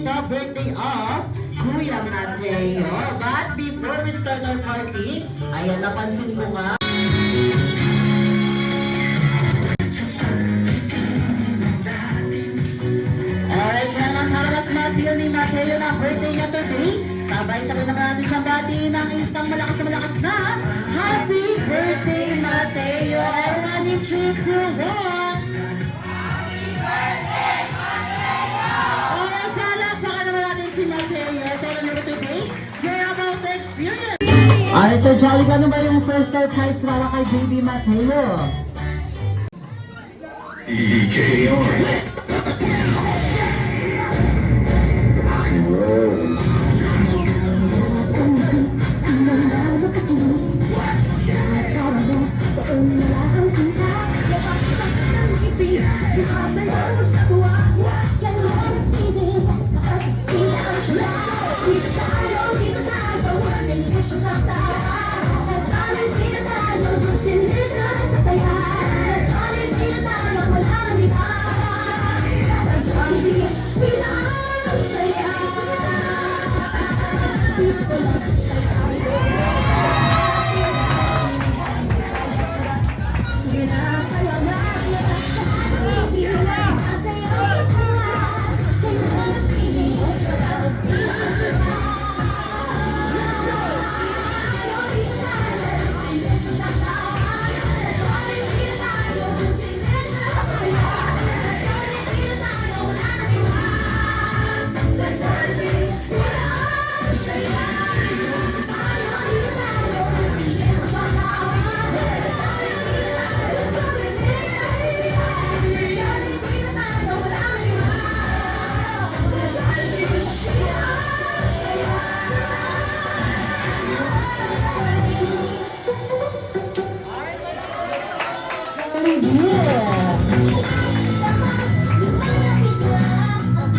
celebrate the birthday of Kuya Mateo. But before we start our party, ayan, napansin ko nga. Alright, kaya naman para mas ma-feel ni Mateo na birthday niya today, sabay-sabay naman natin siyang bati ng instang malakas na Happy Birthday, Mateo! Everyone in 3, 2, 1! Alright, palakpakan naman natin si Mateo. So, number today, you're about to experience. Alright, so Jolly, ano ba yung first surprise para kay Baby Mateo? DKR.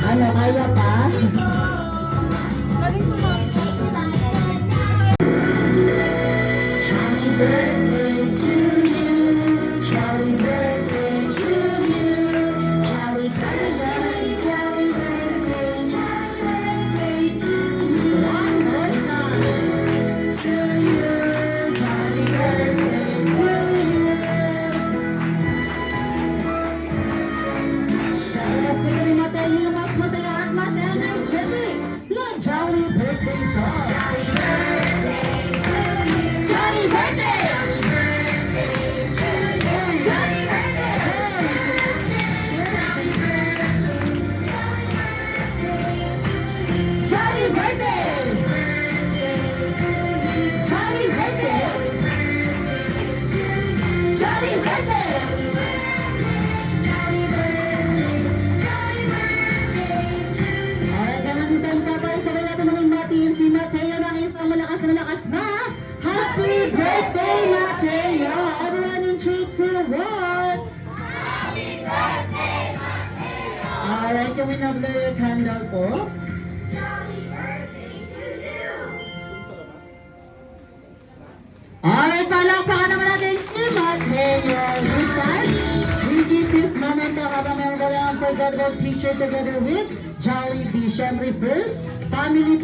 Ano, kaya pa? Happy birthday to you. Happy birthday to you. Happy birthday, happy birthday, happy birthday to you. One more time. To you. Happy birthday to you. Shout out to you, Mateo, mas masaya at mas energetic. La Jolly Birthday Song. Jolly birthday to you. Jolly birthday. Jolly birthday! Jolly birthday! Jolly birthday! Alright, naman isang sabay-sabay natin maging batiin si Mateo ng isang malakas na Happy Birthday, Mateo! Everyone in 3, 2, 1! Happy birthday, Mateo! Alright, can we now blow your candle po? Alright, palakpakan naman natin si Mateo. This time, we give this moment to have a memorable and unforgettable picture together with Jollibee. Siyempre first, family